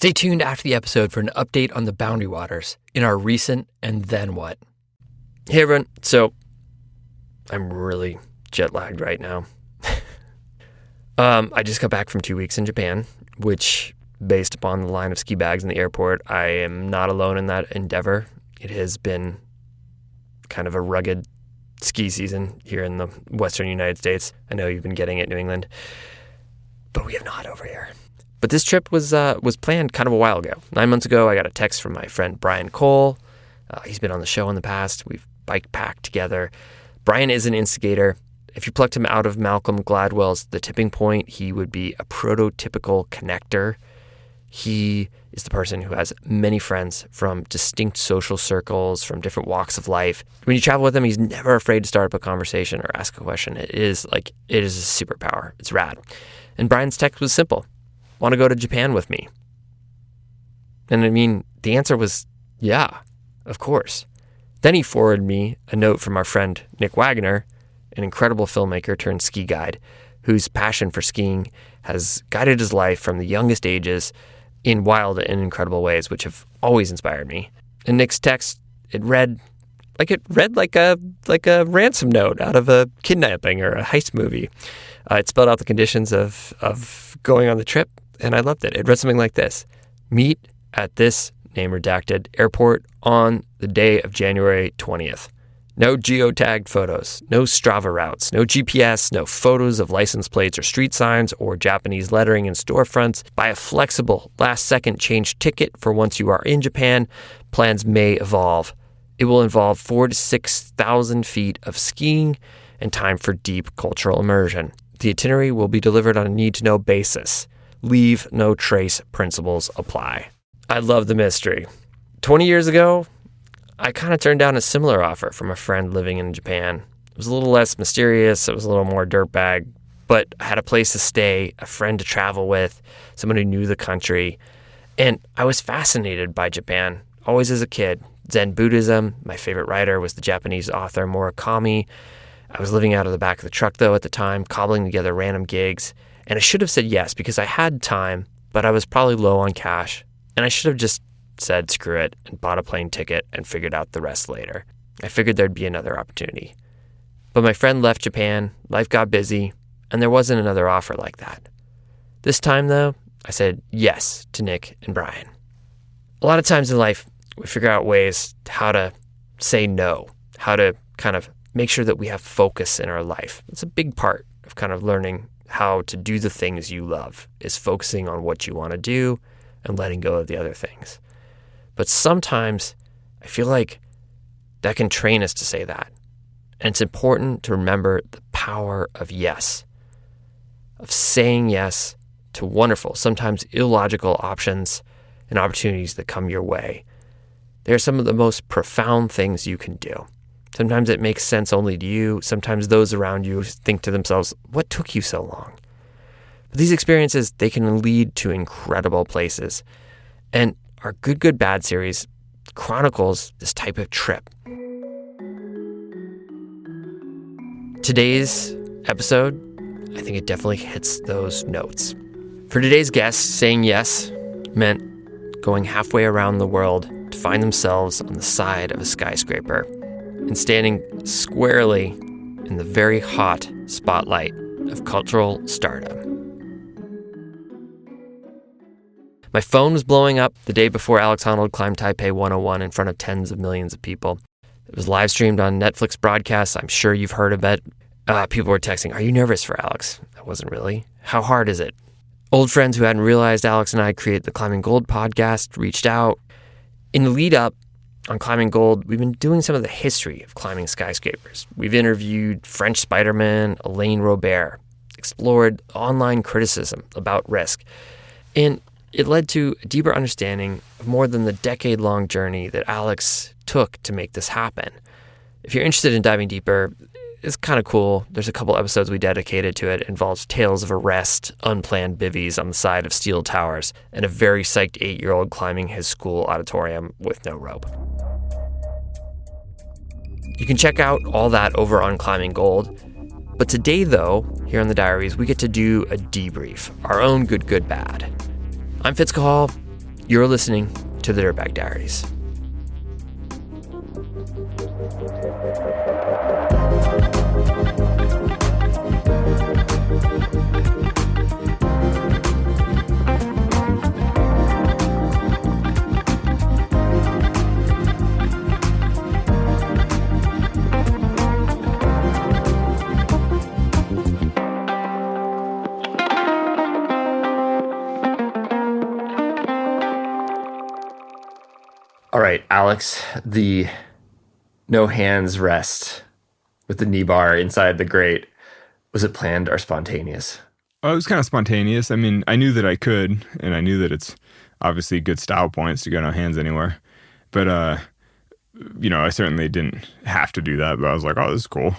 Stay tuned after the episode for an update on the Boundary Waters in our recent And Then What. Hey everyone, so I'm really jet lagged right now. I just got back from 2 weeks in Japan, which, based upon the line of ski bags in the airport, I am not alone in that endeavor. It has been kind of a rugged ski season here in the western United States. I know you've been getting it in New England, but we have not over here. But this trip was planned kind of a while ago. 9 months ago, I got a text from my friend Brian Cole. He's been on the show in the past. We've bike packed together. Brian is an instigator. If you plucked him out of Malcolm Gladwell's The Tipping Point, he would be a prototypical connector. He is the person who has many friends from distinct social circles, from different walks of life. When you travel with him, he's never afraid to start up a conversation or ask a question. It is a superpower. It's rad. And Brian's text was simple. Want to go to Japan with me? And I mean, the answer was, yeah, of course. Then he forwarded me a note from our friend Nick Wagner, an incredible filmmaker turned ski guide, whose passion for skiing has guided his life from the youngest ages in wild and incredible ways, which have always inspired me. And Nick's text, it read like a ransom note out of a kidnapping or a heist movie. It spelled out the conditions of going on the trip, and I loved it. It read something like this: meet at this, name redacted, airport on the day of January 20th. No geotagged photos, no Strava routes, no GPS, no photos of license plates or street signs or Japanese lettering in storefronts. Buy a flexible last-second change ticket for once you are in Japan. Plans may evolve. It will involve 4,000 to 6,000 feet of skiing and time for deep cultural immersion. The itinerary will be delivered on a need-to-know basis. Leave no trace principles apply. I love the mystery. 20 years ago, I kind of turned down a similar offer from a friend living in Japan. It was a little less mysterious. It was a little more dirtbag, but I had a place to stay, a friend to travel with, someone who knew the country. And I was fascinated by Japan, always as a kid. Zen Buddhism. My favorite writer was the Japanese author Murakami. I was living out of the back of the truck, though, at the time, cobbling together random gigs. And I should have said yes because I had time, but I was probably low on cash. And I should have just said screw it and bought a plane ticket and figured out the rest later. I figured there'd be another opportunity. But my friend left Japan, life got busy, and there wasn't another offer like that. This time, though, I said yes to Nick and Brian. A lot of times in life, we figure out ways how to say no, how to kind of make sure that we have focus in our life. It's a big part of kind of learning how to do the things you love, is focusing on what you want to do and letting go of the other things. But sometimes I feel like that can train us to say that. And it's important to remember the power of yes, of saying yes to wonderful, sometimes illogical options and opportunities that come your way. They're some of the most profound things you can do. Sometimes it makes sense only to you. Sometimes those around you think to themselves, what took you so long? But these experiences, they can lead to incredible places. And our Good, Good, Bad series chronicles this type of trip. Today's episode, I think it definitely hits those notes. For today's guest, saying yes meant going halfway around the world to find themselves on the side of a skyscraper and standing squarely in the very hot spotlight of cultural stardom. My phone was blowing up the day before Alex Honnold climbed Taipei 101 in front of tens of millions of people. It was live streamed on Netflix broadcasts. I'm sure you've heard of it. People were texting, "Are you nervous for Alex?" I wasn't really. "How hard is it?" Old friends who hadn't realized Alex and I create the Climbing Gold podcast reached out. In the lead up on Climbing Gold, we've been doing some of the history of climbing skyscrapers. We've interviewed French Spider-Man Elaine Robert, explored online criticism about risk, and it led to a deeper understanding of more than the decade-long journey that Alex took to make this happen. If you're interested in diving deeper, it's kind of cool. There's a couple episodes we dedicated to it. It involves tales of arrest, unplanned bivvies on the side of steel towers, and a very psyched 8-year-old climbing his school auditorium with no rope. You can check out all that over on Climbing Gold. But today, though, here on the Diaries, we get to do a debrief, our own good, good, bad. I'm Fitz Cahall. You're listening to the Dirtbag Diaries. All right, Alex, the no hands rest with the knee bar inside the grate, was it planned or spontaneous? Oh, it was kind of spontaneous. I mean, I knew that I could, and I knew that it's obviously good style points to go no hands anywhere. But, I certainly didn't have to do that, but I was like, oh, this is cool.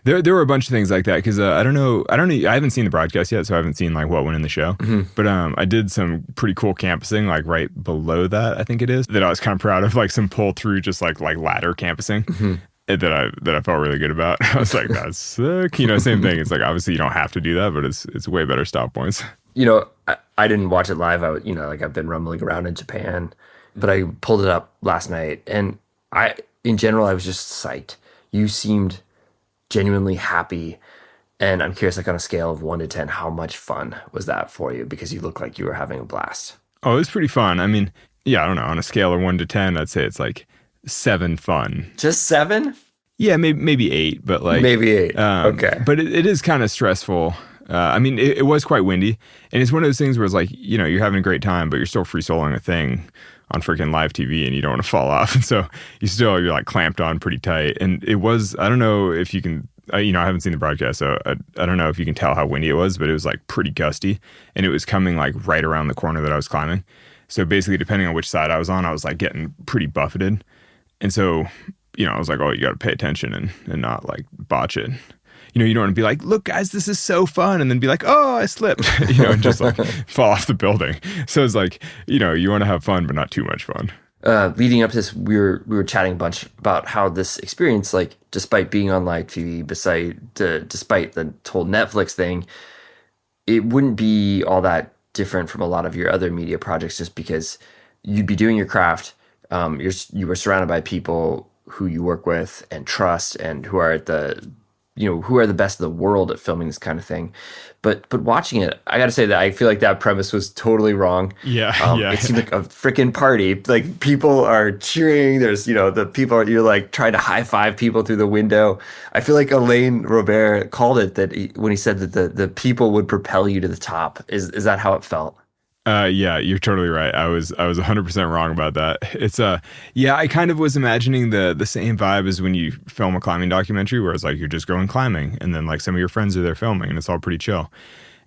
There were a bunch of things like that because I haven't seen the broadcast yet, so I haven't seen like what went in the show. Mm-hmm. But I did some pretty cool campusing like right below that, I think it is, that I was kind of proud of, like some pull through, just like ladder campusing. Mm-hmm. That I felt really good about. I was like, that's sick. Same thing. It's like obviously you don't have to do that, but it's way better stop points. I didn't watch it live. I've been rumbling around in Japan, but I pulled it up last night, and in general, I was just psyched. You seemed genuinely happy, and I'm curious, like on a scale of 1 to 10, how much fun was that for you? Because you look like you were having a blast. Oh, it was pretty fun. I mean, yeah, I don't know. On a scale of 1 to 10, I'd say it's like 7 fun. Just 7? Yeah, maybe 8, but like maybe 8. Okay, but it is kind of stressful. I mean, it was quite windy, and it's one of those things where it's like, you're having a great time, but you're still free soloing a thing on freaking live TV, and you don't want to fall off, and so you're like clamped on pretty tight. And it was, I don't know if you can, I haven't seen the broadcast, so I don't know if you can tell how windy it was, but it was like pretty gusty, and it was coming like right around the corner that I was climbing. So basically, depending on which side I was on, I was like getting pretty buffeted. And so, I was like, oh, you got to pay attention and not like botch it. You don't want to be like, look, guys, this is so fun. And then be like, oh, I slipped, and just like fall off the building. So it's like, you want to have fun, but not too much fun. Leading up to this, we were chatting a bunch about how this experience, like, despite being on live TV, despite the whole Netflix thing, it wouldn't be all that different from a lot of your other media projects, just because you'd be doing your craft. You were surrounded by people who you work with and trust, and who are the best of the world at filming this kind of thing. But watching it, I got to say that I feel like that premise was totally wrong. Yeah. It seemed like a freaking party. Like, people are cheering. There's, the people, you're like trying to high five people through the window. I feel like Alain Robert called it that when he said that the people would propel you to the top. Is that how it felt? Yeah, you're totally right. I was 100% wrong about that. It's I kind of was imagining the same vibe as when you film a climbing documentary, where it's like you're just going climbing, and then like some of your friends are there filming, and it's all pretty chill.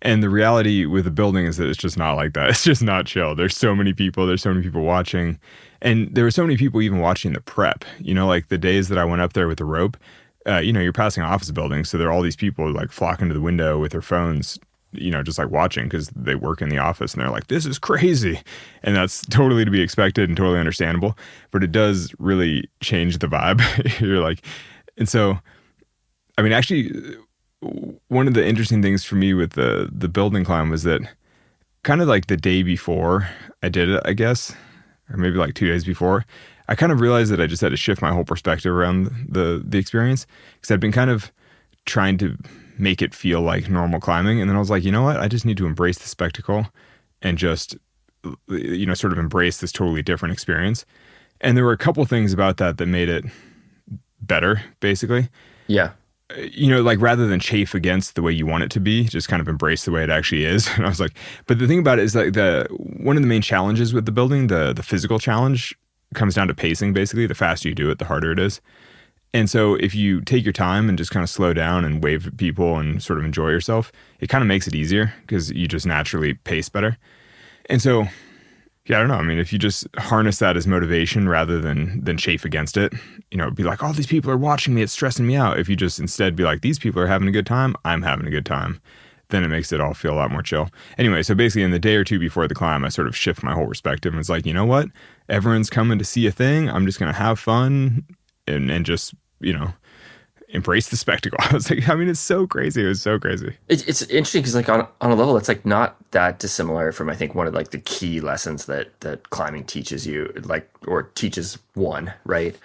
And the reality with the building is that it's just not like that. It's just not chill. There's so many people. There's so many people watching, and there were so many people even watching the prep. Like the days that I went up there with the rope. You're passing office buildings, so there are all these people like flocking to the window with their phones, just like watching, because they work in the office, and they're like, this is crazy. And that's totally to be expected and totally understandable, but it does really change the vibe. You're like, and so, I mean, actually, one of the interesting things for me with the building climb was that kind of like the day before I did it, I guess, or maybe like 2 days before, I kind of realized that I just had to shift my whole perspective around the experience, because I'd been kind of trying to make it feel like normal climbing. And then I was like, you know what? I just need to embrace the spectacle and just, sort of embrace this totally different experience. And there were a couple things about that made it better, basically. Yeah. Like rather than chafe against the way you want it to be, just kind of embrace the way it actually is. And I was like, but the thing about it is like one of the main challenges with the building, the physical challenge, comes down to pacing, basically. The faster you do it, the harder it is. And so if you take your time and just kind of slow down and wave at people and sort of enjoy yourself, it kind of makes it easier, because you just naturally pace better. And so, yeah, I don't know. I mean, if you just harness that as motivation rather than chafe against it, be like, oh, these people are watching me, it's stressing me out. If you just instead be like, these people are having a good time, I'm having a good time, then it makes it all feel a lot more chill. Anyway, so basically in the day or two before the climb, I sort of shift my whole perspective, and it's like, you know what? Everyone's coming to see a thing. I'm just going to have fun and just, embrace the spectacle. I was like, I mean, it's so crazy. It was so crazy. It's interesting because like on a level, it's like not that dissimilar from, I think, one of like the key lessons that climbing teaches you, like, or teaches one, right?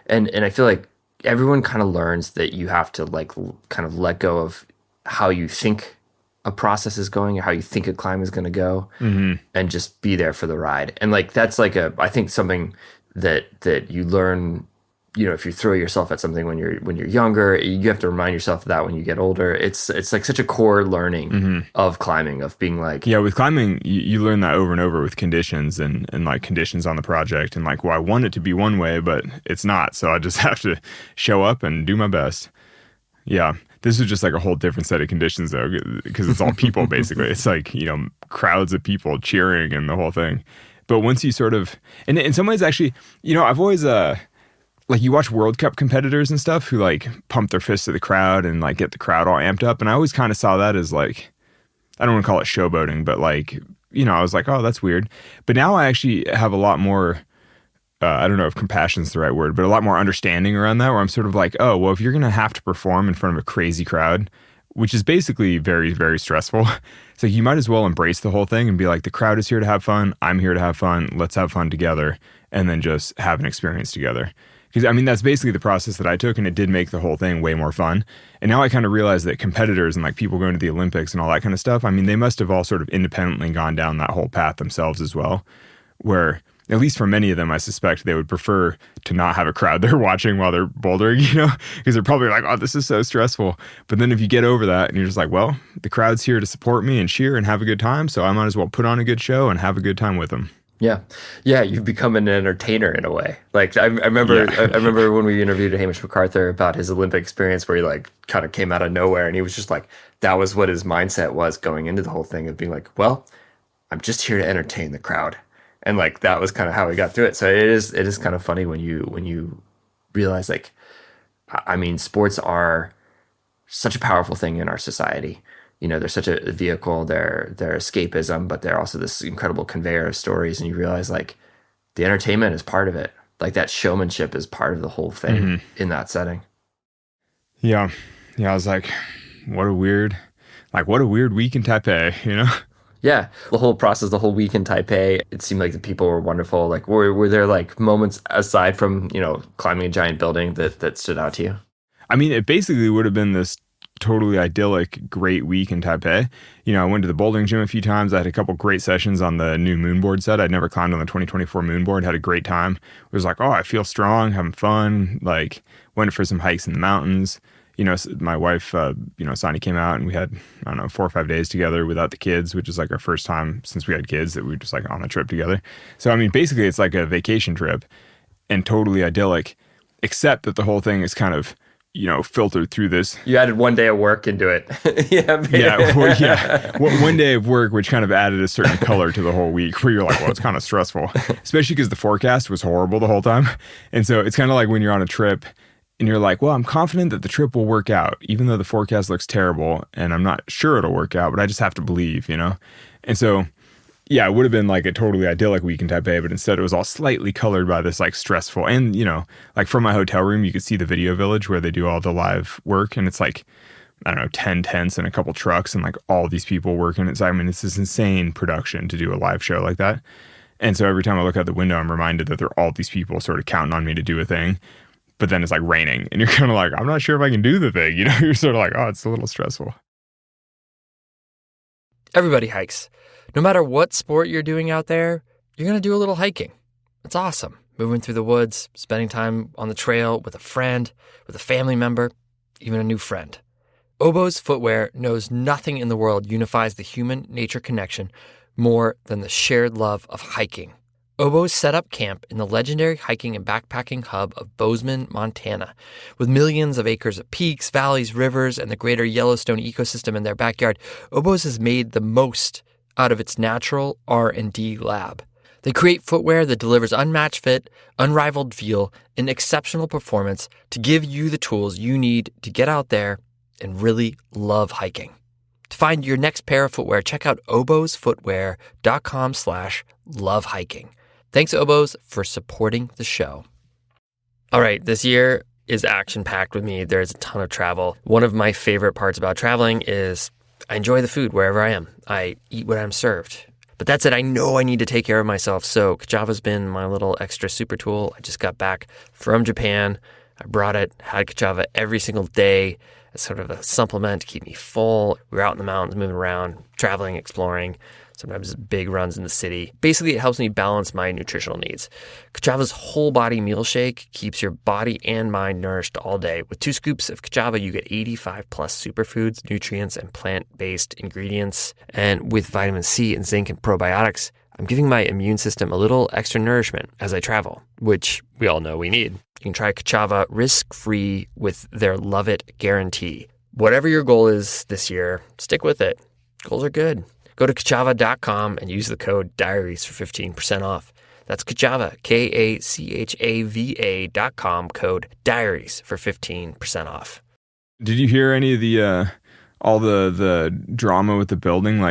And I feel like everyone kind of learns that you have to like kind of let go of how you think a process is going or how you think a climb is going to go, and just be there for the ride. And like that's like I think something that you learn, you know, if you throw yourself at something when you're younger, you have to remind yourself of that when you get older. It's like such a core learning of climbing, of being like, yeah, with climbing, you learn that over and over with conditions and like conditions on the project, and like, well, I want it to be one way, but it's not. So I just have to show up and do my best. Yeah. This is just like a whole different set of conditions though, because it's all people basically. It's like, you know, crowds of people cheering and the whole thing. But once you sort of, and in some ways actually, you know, I've always, like you watch World Cup competitors and stuff who like pump their fists at the crowd and like get the crowd all amped up. And I always kind of saw that as like, I don't want to call it showboating, but like, you know, I was like, oh, that's weird. But now I actually have a lot more, I don't know if compassion is the right word, but a lot more understanding around that, where I'm sort of like, oh, well, if you're going to have to perform in front of a crazy crowd, which is basically very, very stressful, it's like you might as well embrace the whole thing and be like, the crowd is here to have fun. I'm here to have fun. Let's have fun together, and then just have an experience together. Because, I mean, that's basically the process that I took, and it did make the whole thing way more fun. And now I kind of realize that competitors and like people going to the Olympics and all that kind of stuff, I mean, they must have all sort of independently gone down that whole path themselves as well, where at least for many of them, I suspect they would prefer to not have a crowd there watching while they're bouldering, you know, because they're probably like, oh, this is so stressful. But then if you get over that and you're just like, well, the crowd's here to support me and cheer and have a good time, so I might as well put on a good show and have a good time with them. Yeah. Yeah, you've become an entertainer in a way. Like I remember I remember when we interviewed Hamish MacArthur about his Olympic experience, where he like kind of came out of nowhere, and he was just like, that was what his mindset was going into the whole thing, of being like, well, I'm just here to entertain the crowd. And like that was kind of how we got through it. So it is kind of funny when you realize, like, I mean, sports are such a powerful thing in our society. You know, they're such a vehicle, they're escapism, but they're also this incredible conveyor of stories. And you realize like the entertainment is part of it. Like that showmanship is part of the whole thing in that setting. Yeah. Yeah. I was like, what a weird week in Taipei, you know? Yeah, the whole process, the whole week in Taipei, it seemed like the people were wonderful. Like, were there like moments aside from, you know, climbing a giant building that stood out to you? I mean, it basically would have been this totally idyllic, great week in Taipei. You know, I went to the bouldering gym a few times. I had a couple great sessions on the new moonboard set. I'd never climbed on the 2024 moonboard, had a great time. It was like, oh, I feel strong, having fun. Like, went for some hikes in the mountains. You know, my wife, you know, Sonny came out and we had, I don't know, 4 or 5 days together without the kids, which is like our first time since we had kids that we were just like on a trip together. So, I mean, basically it's like a vacation trip and totally idyllic, except that the whole thing is kind of, you know, filtered through this. You added one day of work into it. One day of work, which kind of added a certain color to the whole week, where you're like, well, it's kind of stressful, especially because the forecast was horrible the whole time. And so it's kind of like when you're on a trip and you're like, well, I'm confident that the trip will work out, even though the forecast looks terrible and I'm not sure it'll work out, but I just have to believe, you know? And so, yeah, it would have been like a totally idyllic week in Taipei, but instead it was all slightly colored by this like stressful, and, you know, like from my hotel room, you could see the video village where they do all the live work. And it's like, I don't know, 10 tents and a couple trucks and like all these people working. I mean, it's this insane production to do a live show like that. And so every time I look out the window, I'm reminded that there are all these people sort of counting on me to do a thing. But then it's like raining and you're kind of like, I'm not sure if I can do the thing. You know, you're sort of like, oh, it's a little stressful. Everybody hikes. No matter what sport you're doing out there, you're going to do a little hiking. It's awesome. Moving through the woods, spending time on the trail with a friend, with a family member, even a new friend. Oboz Footwear knows nothing in the world unifies the human-nature connection more than the shared love of hiking. Oboz set up camp in the legendary hiking and backpacking hub of Bozeman, Montana. With millions of acres of peaks, valleys, rivers, and the greater Yellowstone ecosystem in their backyard, Oboz has made the most out of its natural R&D lab. They create footwear that delivers unmatched fit, unrivaled feel, and exceptional performance to give you the tools you need to get out there and really love hiking. To find your next pair of footwear, check out obozfootwear.com/lovehiking. Thanks, Oboz, for supporting the show. All right, this year, is action-packed with me. There's a ton of travel. One of my favorite parts about traveling is I enjoy the food wherever I am. I eat what I'm served. But that said, I know I need to take care of myself, so Kachava's been my little extra super tool. I just got back from Japan. I brought it, had Kachava every single day as sort of a supplement to keep me full. We were out in the mountains, moving around, traveling, exploring, sometimes big runs in the city. Basically, it helps me balance my nutritional needs. Kachava's whole body meal shake keeps your body and mind nourished all day. With 2 scoops of Kachava, you get 85 plus superfoods, nutrients, and plant-based ingredients. And with vitamin C and zinc and probiotics, I'm giving my immune system a little extra nourishment as I travel, which we all know we need. You can try Kachava risk-free with their Love It guarantee. Whatever your goal is this year, stick with it. Goals are good. Go to kachava.com and use the code DIARIES for 15% off. That's Kachava, KACHAVA.com, code DIARIES for 15% off. Did you hear any of the all the drama with the building?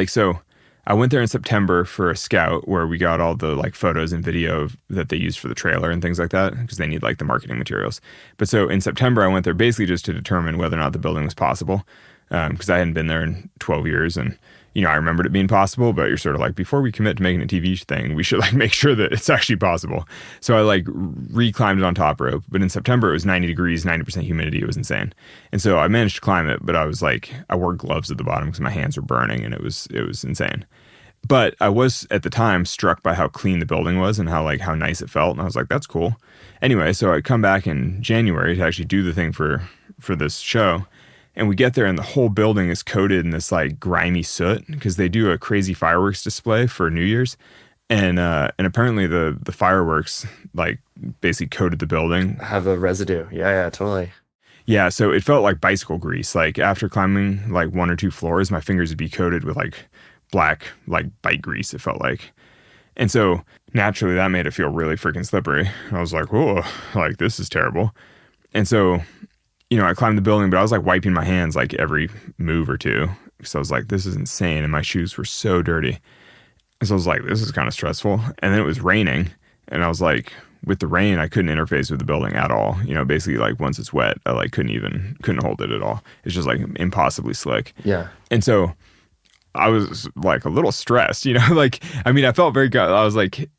So I went there in September for a scout where we got all the like photos and video that they used for the trailer and things like that because they need like the marketing materials. But so in September, I went there basically just to determine whether or not the building was possible. Because I hadn't been there in 12 years and, I remembered it being possible, but you're sort of like, before we commit to making a TV thing, we should like make sure that it's actually possible. So I like re-climbed it on top rope, but in September it was 90 degrees, 90% humidity. It was insane. And so I managed to climb it, but I was like, I wore gloves at the bottom because my hands were burning and it was insane. But I was at the time struck by how clean the building was and how nice it felt. And I was like, that's cool. Anyway, so I come back in January to actually do the thing for this show. And we get there and the whole building is coated in this like grimy soot because they do a crazy fireworks display for New Year's. And apparently the fireworks like basically coated the building. Have a residue. Yeah, totally. Yeah, so it felt like bicycle grease. Like after climbing like 1 or 2 floors, my fingers would be coated with like black like bike grease, it felt like. And so naturally that made it feel really freaking slippery. I was like, whoa, like this is terrible. And so I climbed the building, but I was like wiping my hands like every move or two. So I was like, this is insane. And my shoes were so dirty. And so I was like, this is kind of stressful. And then it was raining. And I was like, with the rain, I couldn't interface with the building at all. Basically like once it's wet, I like couldn't hold it at all. It's just like impossibly slick. Yeah. And so I was like a little stressed, I felt very good. I was like,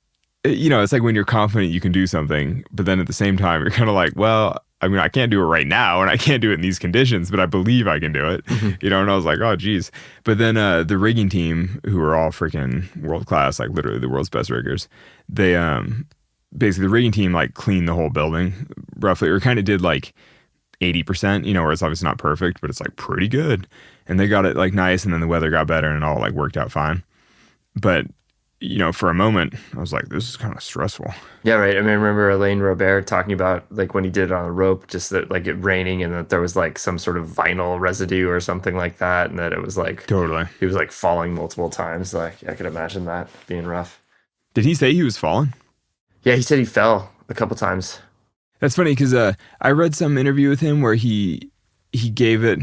it's like when you're confident you can do something, but then at the same time, you're kind of like, well, I can't do it right now and I can't do it in these conditions, but I believe I can do it, and I was like, oh, geez. But then the rigging team, who are all freaking world class, like literally the world's best riggers, they basically the rigging team like cleaned the whole building roughly, or kind of did like 80%, where it's obviously not perfect, but it's like pretty good. And they got it like nice, and then the weather got better and it all like worked out fine. But for a moment, I was like, this is kind of stressful. Yeah, right. I remember Alain Robert talking about like when he did it on a rope, just that like it raining and that there was like some sort of vinyl residue or something like that. And that it was like, totally, he was like falling multiple times. Like I could imagine that being rough. Did he say he was falling? Yeah, he said he fell a couple times. That's funny because I read some interview with him where he gave it,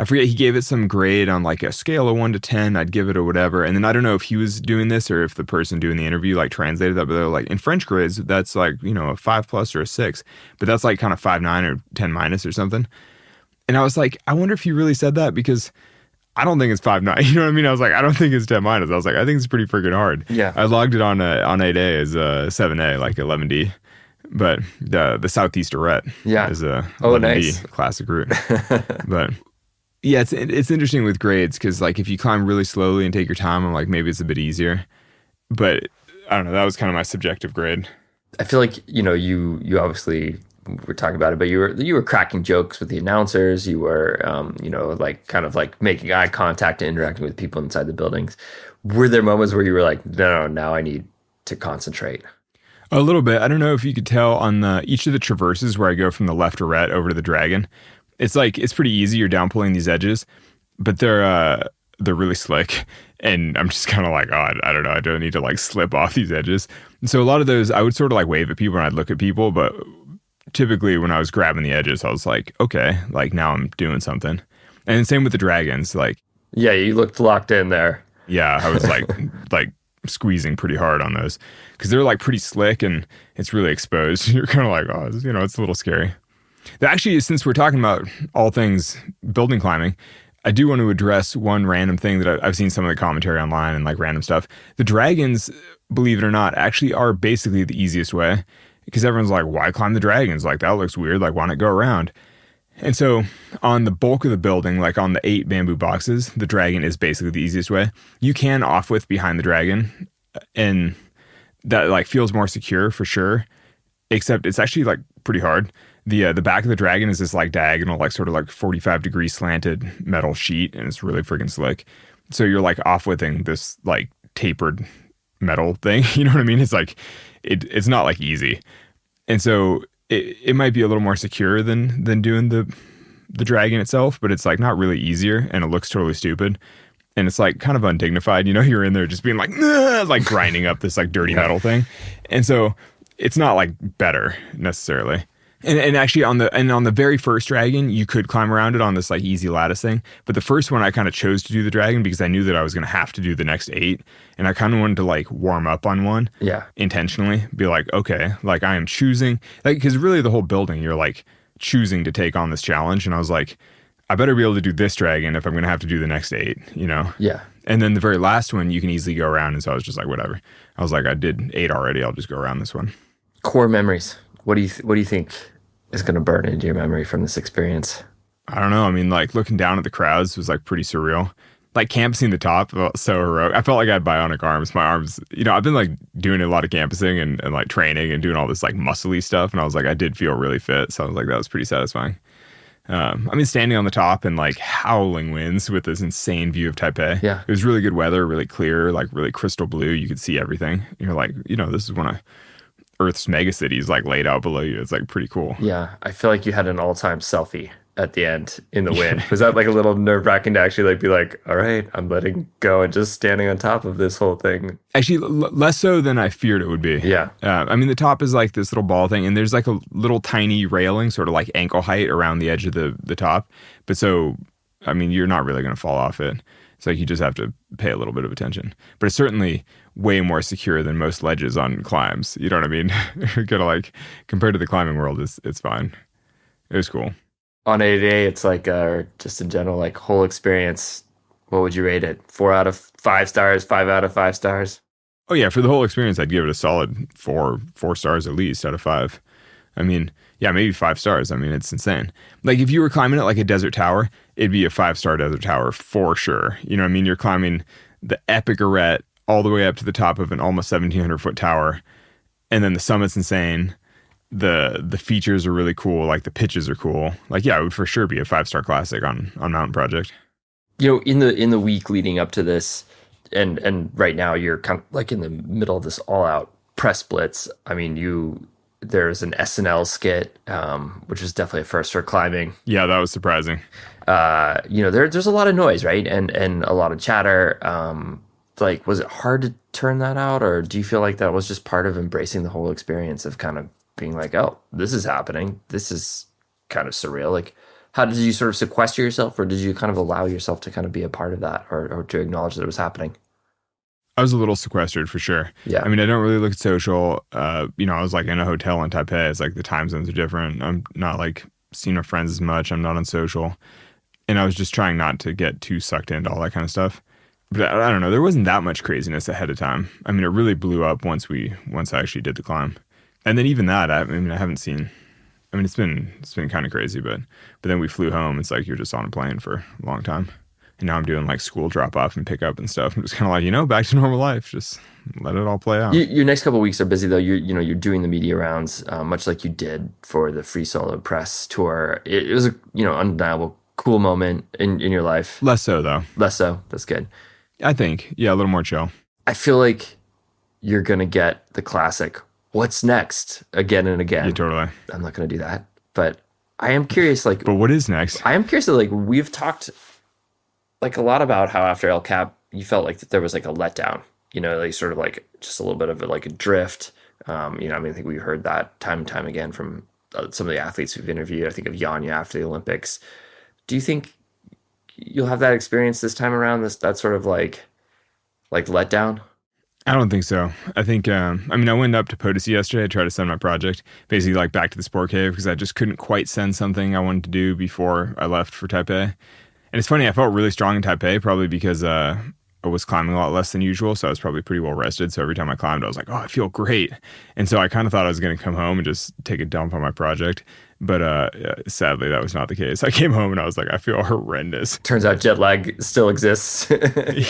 I forget, he gave it some grade on like a scale of 1 to 10, I'd give it or whatever. And then I don't know if he was doing this or if the person doing the interview like translated that, but they're like, in French grades, that's like, a 5+ or a 6, but that's like kind of 5.9 or 10- or something. And I was like, I wonder if he really said that because I don't think it's 5.9. You know what I mean? I was like, I don't think it's 10-. I was like, I think it's pretty freaking hard. Yeah. I logged it on 8A as a 7A, like 11D. But the Southeast Arrête is a 11D, nice. classic route. But yeah, it's interesting with grades because like if you climb really slowly and take your time, I'm like, maybe it's a bit easier. But I don't know, that was kind of my subjective grade. I feel like, you obviously were talking about it, but you were cracking jokes with the announcers. You were, like kind of like making eye contact and interacting with people inside the buildings. Were there moments where you were like, no, now I need to concentrate? A little bit. I don't know if you could tell on each of the traverses where I go from the left arête over to the dragon. It's like, it's pretty easy. You're down pulling these edges, but they're really slick. And I'm just kind of like, oh, I don't know. I don't need to like slip off these edges. And so a lot of those, I would sort of like wave at people and I'd look at people, but typically when I was grabbing the edges, I was like, okay, like now I'm doing something. And same with the dragons. Like, yeah, you looked locked in there. Yeah, I was like, like squeezing pretty hard on those because they're like pretty slick and it's really exposed. You're kind of like, oh, it's a little scary. Actually, since we're talking about all things building climbing, I do want to address one random thing that I've seen some of the commentary online and like random stuff. The dragons, believe it or not, actually are basically the easiest way because everyone's like, why climb the dragons? Like, that looks weird. Like, why not go around? And so on the bulk of the building, like on the 8 bamboo boxes, the dragon is basically the easiest way. You can off-width behind the dragon and that like feels more secure for sure, except it's actually like pretty hard. The back of the dragon is this like diagonal, like sort of like 45-degree slanted metal sheet, and it's really freaking slick. So you're like off-widthing this like tapered metal thing. You know what I mean? It's like, it's not like easy. And so it might be a little more secure than doing the dragon itself, but it's like not really easier, and it looks totally stupid. And it's like kind of undignified. You know, you're in there just being like, like grinding up this like dirty metal thing. And so it's not like better necessarily. And actually on the very first dragon, you could climb around it on this like easy lattice thing. But the first one I kind of chose to do the dragon because I knew that I was going to have to do the next 8. And I kind of wanted to like warm up on one intentionally. Be like, okay, like I am choosing, like, because really the whole building, you're like choosing to take on this challenge. And I was like, I better be able to do this dragon if I'm going to have to do the next 8, you know? Yeah. And then the very last one, you can easily go around. And so I was just like, whatever. I was like, I did 8 already. I'll just go around this one. Core memories. What do you think is going to burn into your memory from this experience? I don't know. I mean, like looking down at the crowds was like pretty surreal. Like campusing the top felt so heroic. I felt like I had bionic arms. My arms, you know, I've been like doing a lot of campusing and like training and doing all this like muscly stuff. And I was like, I did feel really fit. So I was like, that was pretty satisfying. I mean, standing on the top and like howling winds with this insane view of Taipei. Yeah. It was really good weather, really clear, like really crystal blue. You could see everything. You're like, you know, this is one of Earth's megacities like laid out below you. It's like pretty cool. Yeah. I feel like you had an all-time selfie at the end in the wind. Was that like a little nerve-wracking to actually like be like, all right, I'm letting go and just standing on top of this whole thing? Actually, less so than I feared it would be. Yeah. I mean, the top is like this little ball thing, and there's like a little tiny railing, sort of like ankle height around the edge of the top. But so, I mean, you're not really going to fall off it. It's like you just have to pay a little bit of attention. But it's certainly way more secure than most ledges on climbs. You know what I mean? You're gonna like, compared to the climbing world, it's fine. It was cool. On a day, it's like, just in general, like whole experience, what would you rate it? 4 out of 5 stars, 5 out of 5 stars? Oh yeah, for the whole experience, I'd give it a solid 4 stars at least out of 5. I mean, yeah, maybe 5 stars. I mean, it's insane. Like if you were climbing it like a desert tower, it'd be a 5-star desert tower for sure. You know what I mean? You're climbing the epic arete all the way up to the top of an almost 1,700 foot tower. And then the summit's insane. The features are really cool. Like the pitches are cool. Like, yeah, it would for sure be a 5-star classic on Mountain Project. You know, in the week leading up to this, and right now you're kind of like in the middle of this all out press blitz. I mean, there's an SNL skit, which was definitely a first for climbing. Yeah, that was surprising. You know, there's a lot of noise, right? And a lot of chatter. Like, was it hard to turn that out, or do you feel like that was just part of embracing the whole experience of kind of being like, oh, this is happening. This is kind of surreal. Like, how did you sort of sequester yourself, or did you kind of allow yourself to kind of be a part of that, or to acknowledge that it was happening? I was a little sequestered for sure. Yeah. I mean, I don't really look at social. You know, I was like in a hotel in Taipei. It's like the time zones are different. I'm not like seeing my friends as much. I'm not on social. And I was just trying not to get too sucked into all that kind of stuff. But I don't know. There wasn't that much craziness ahead of time. I mean, it really blew up once I actually did the climb. And then even that, I mean, I haven't seen. I mean, it's been kind of crazy, but then we flew home. It's like you're just on a plane for a long time. And now I'm doing like school drop off and pick up and stuff. I'm just kind of like, you know, back to normal life. Just let it all play out. Your next couple of weeks are busy though. You're doing the media rounds, much like you did for the Free Solo Press tour. It was a undeniable cool moment in your life. Less so though. Less so. That's good. I think, yeah, a little more chill. I feel like you're gonna get the classic "What's next?" again and again. Yeah, totally. I'm not gonna do that, but I am curious. Like, but what is next? I am curious. Like, we've talked like a lot about how after El Cap, you felt like that there was like a letdown. You know, like sort of like just a little bit of like a drift. You know, I mean, I think we heard that time and time again from some of the athletes we've interviewed. I think of Yanya after the Olympics. Do you think you'll have that experience this time around? That sort of like letdown? I don't think so. I think, I mean, I went up to Potosi yesterday. I tried to send my project basically like back to the sport cave because I just couldn't quite send something I wanted to do before I left for Taipei. And it's funny, I felt really strong in Taipei, probably because I was climbing a lot less than usual. So I was probably pretty well rested. So every time I climbed, I was like, oh, I feel great. And so I kind of thought I was going to come home and just take a dump on my project. But sadly, that was not the case. I came home and I was like, I feel horrendous. Turns out jet lag still exists.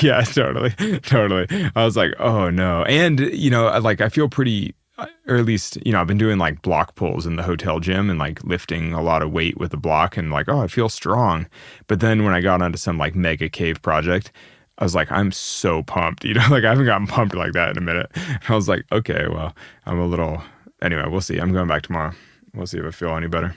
Yeah, totally. Totally. I was like, oh no. And, like I feel pretty, or at least, I've been doing like block pulls in the hotel gym and like lifting a lot of weight with the block and like, oh, I feel strong. But then when I got onto some like mega cave project, I was like, I'm so pumped, like I haven't gotten pumped like that in a minute. And I was like, okay, well, anyway, we'll see. I'm going back tomorrow. We'll see if I feel any better.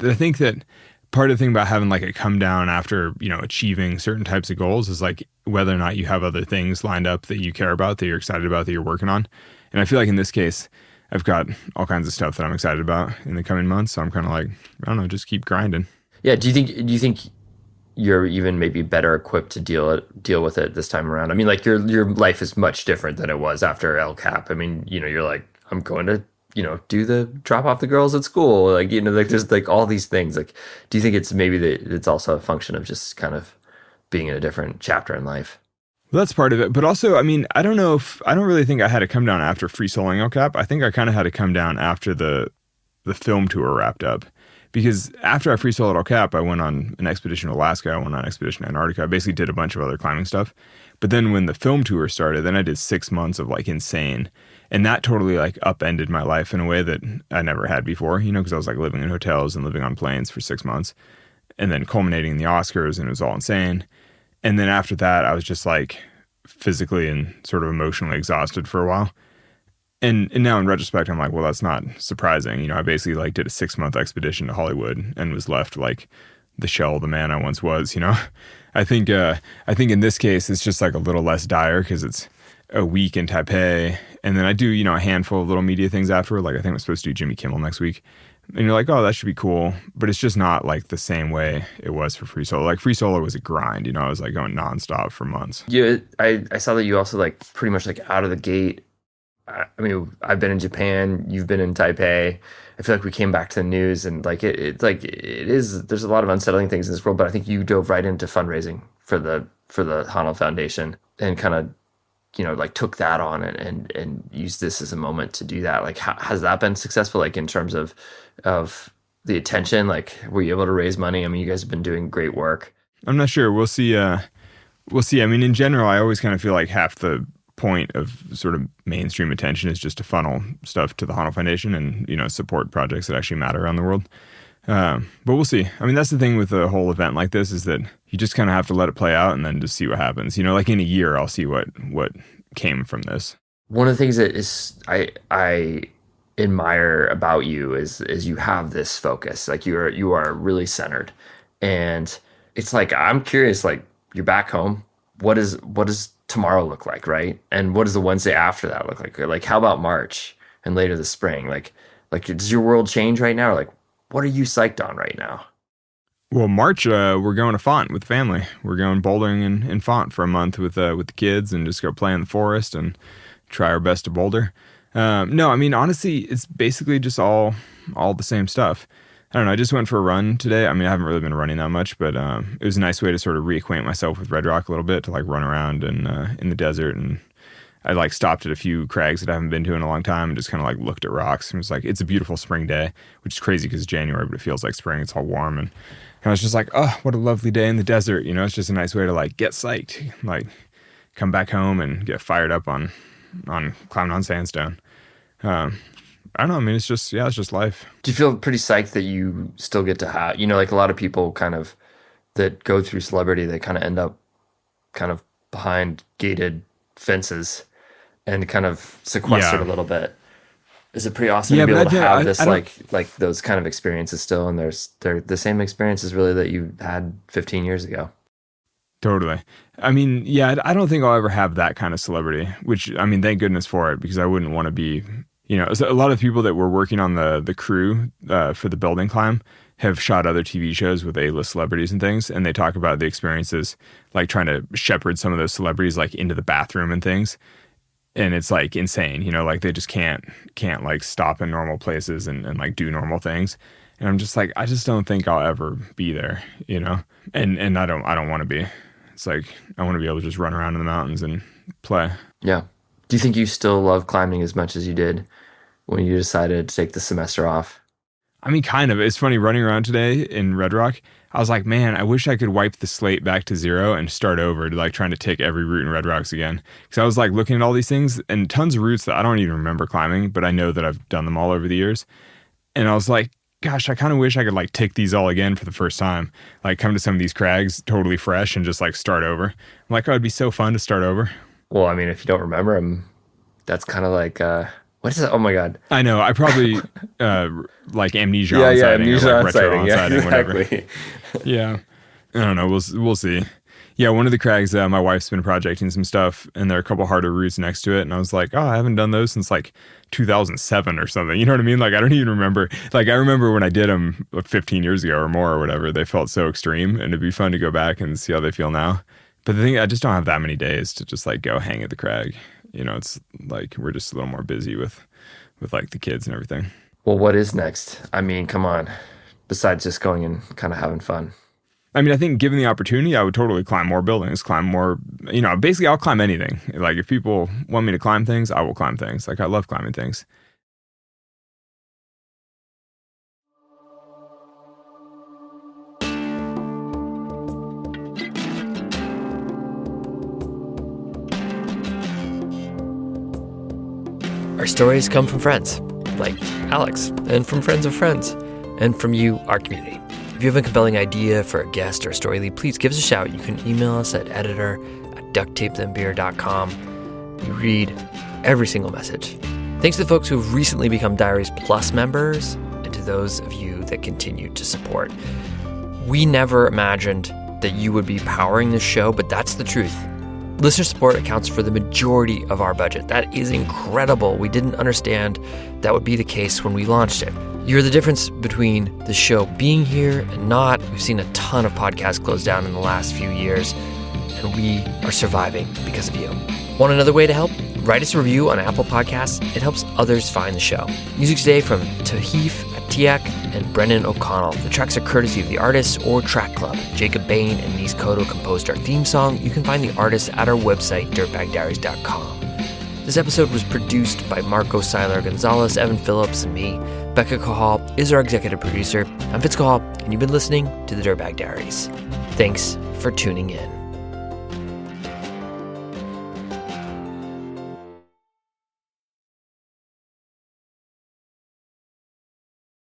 I think that part of the thing about having like a come down after, achieving certain types of goals is like whether or not you have other things lined up that you care about, that you're excited about, that you're working on. And I feel like in this case, I've got all kinds of stuff that I'm excited about in the coming months. So I'm kind of like, I don't know, just keep grinding. Yeah. Do you think you're even maybe better equipped to deal with it this time around? I mean, like your life is much different than it was after El Cap. I mean, you're like, I'm going to do the drop off the girls at school. Like, like there's like all these things. Like, do you think it's maybe that it's also a function of just kind of being in a different chapter in life? Well, that's part of it. But also, I mean, I don't really think I had to come down after free soloing El Cap. I think I kind of had to come down after the film tour wrapped up. Because after I free soloed El Cap, I went on an expedition to Alaska. I went on an expedition to Antarctica. I basically did a bunch of other climbing stuff. But then when the film tour started, then I did 6 months of like insane. And that totally like upended my life in a way that I never had before, because I was like living in hotels and living on planes for 6 months and then culminating in the Oscars, and it was all insane. And then after that, I was just like physically and sort of emotionally exhausted for a while. And now in retrospect, I'm like, well, that's not surprising. I basically like did a 6-month expedition to Hollywood and was left like the shell of the man I once was, I think in this case, it's just like a little less dire because it's a week in Taipei. And then I do, a handful of little media things afterward. Like I think I'm supposed to do Jimmy Kimmel next week. And you're like, oh, that should be cool. But it's just not like the same way it was for free solo. Like free solo was a grind, I was like going nonstop for months. Yeah, I saw that you also like pretty much like out of the gate. I mean, I've been in Japan, you've been in Taipei. I feel like we came back to the news and like it's like it is. There's a lot of unsettling things in this world, but I think you dove right into fundraising for the Honnold Foundation and kind of like took that on and used this as a moment to do that. Like, has that been successful? Like in terms of the attention, like were you able to raise money? I mean, you guys have been doing great work. I'm not sure. We'll see. We'll see. I mean, in general, I always kind of feel like half the point of sort of mainstream attention is just to funnel stuff to the Honnold Foundation and, support projects that actually matter around the world. But we'll see. I mean, that's the thing with a whole event like this is that you just kind of have to let it play out and then just see what happens. Like in a year, I'll see what came from this. One of the things that is I admire about you is you have this focus. Like you are really centered, and it's like I'm curious. Like you're back home. What does tomorrow look like, right? And what does the Wednesday after that look like? Like how about March and later this spring? Like does your world change right now? Or like what are you psyched on right now? Well, March, we're going to Font with the family. We're going bouldering in Font for a month with the kids and just go play in the forest and try our best to boulder. No, I mean, honestly, it's basically just all the same stuff. I don't know. I just went for a run today. I mean, I haven't really been running that much, but it was a nice way to sort of reacquaint myself with Red Rock a little bit, to like run around in the desert. And I like stopped at a few crags that I haven't been to in a long time and just kind of like looked at rocks. And it was like, it's a beautiful spring day, which is crazy because it's January, but it feels like spring. It's all warm. And I was just like, oh, what a lovely day in the desert. It's just a nice way to like get psyched, like come back home and get fired up on climbing on sandstone. I don't know. I mean, it's just life. Do you feel pretty psyched that you still get to have, like a lot of people kind of that go through celebrity, they kind of end up kind of behind gated fences and kind of sequestered a little bit. Is it pretty awesome to be able to have this like those kind of experiences still, and they're the same experiences really that you had 15 years ago? Totally. I mean, yeah, I don't think I'll ever have that kind of celebrity, which, I mean, thank goodness for it, because I wouldn't want to be, so a lot of people that were working on the crew for the building climb have shot other TV shows with A-list celebrities and things, and they talk about the experiences, like trying to shepherd some of those celebrities like into the bathroom and things. and it's like insane, you know, like they just can't like stop in normal places and like do normal things. And I'm just like, I just don't think I'll ever be there, you know? And I don't want to be. It's like, I want to be able to just run around in the mountains and play. Yeah. Do you think you still love climbing as much as you did when you decided to take the semester off? I mean, kind of. It's funny, running around today in Red Rock, I was like, man, I wish I could wipe the slate back to zero and start over to like trying to take every route in Red Rocks again. Because I was like looking at all these things and tons of routes that I don't even remember climbing, but I know that I've done them all over the years. And I was like, gosh, I kind of wish I could like take these all again for the first time. Like come to some of these crags totally fresh and just like start over. I'm like, oh, it'd be so fun to start over. Well, I mean, if you don't remember them, that's kind of like, what is it? Oh my God. I know. I probably like amnesia Yeah, on yeah, sighting amnesia or like on retro sighting. on Yeah, sighting, exactly. whatever. Yeah. I don't know. We'll see. Yeah, one of the crags, my wife's been projecting some stuff, and there are a couple harder routes next to it. And I was like, oh, I haven't done those since like 2007 or something. You know what I mean? Like, I don't even remember. Like, I remember when I did them 15 years ago or more or whatever, they felt so extreme, and it'd be fun to go back and see how they feel now. But the thing, I just don't have that many days to just like go hang at the crag. You know, it's like we're just a little more busy with like the kids and everything. Well, what is next? I mean, come on. Besides just going and kind of having fun. I mean, I think given the opportunity, I would totally climb more buildings, climb more, you know, basically I'll climb anything. Like if people want me to climb things, I will climb things. Like I love climbing things. Our stories come from friends, like Alex, and from friends of friends, and from you, our community. If you have a compelling idea for a guest or a story lead, please give us a shout. You can email us at editor@ducktapethandbeer.com. We read every single message. Thanks to the folks who have recently become Diaries Plus members, and to those of you that continue to support. We never imagined that you would be powering this show, but that's the truth. Listener support accounts for the majority of our budget. That is incredible. We didn't understand that would be the case when we launched it. You're the difference between the show being here and not. We've seen a ton of podcasts close down in the last few years, and we are surviving because of you. Want another way to help? Write us a review on Apple Podcasts. It helps others find the show. Music today from Tahif Atiak and Brendan O'Connell. The tracks are courtesy of the artists or Track Club. Jacob Bain and Nis Koto composed our theme song. You can find the artists at our website, dirtbagdiaries.com. This episode was produced by Marco Seiler Gonzalez, Evan Phillips, and me. Becca Cahal is our executive producer. I'm Fitz Cahal, and you've been listening to the Dirtbag Diaries. Thanks for tuning in.